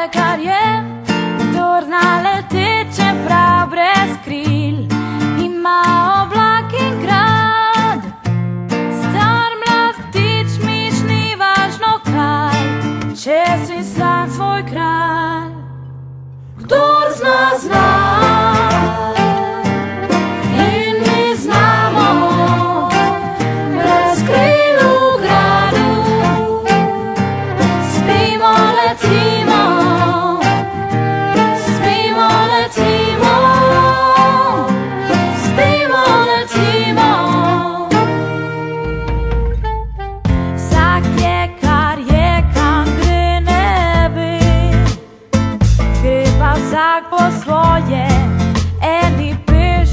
kar je, kdor zna leteti, čeprav brez kril, ima oblak in grad. Star mlad ptič, miš, ni važno kaj, če si sam svoj kralj. Kdor zna, zna. Vsak po svoje, eni piš,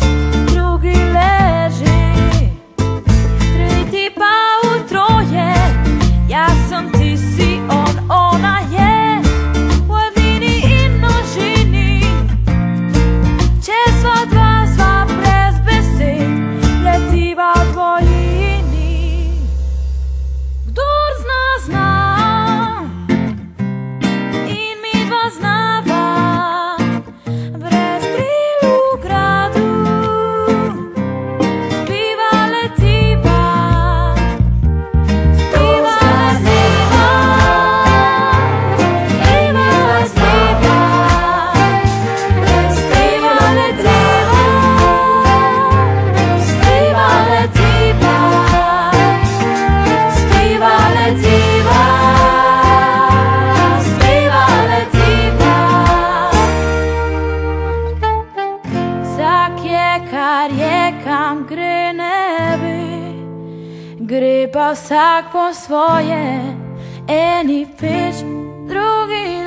drugi leži, tretji pa utroje. Jaz sem, ti si, on, ona je, v ednini in množini. Če sva dva, sva brez besed, letiva v dvojini. Kdor zna, zna, in midva znava. Kar je, kam gre, ne bi, gre pa vsak po svoje, eni piš, drugi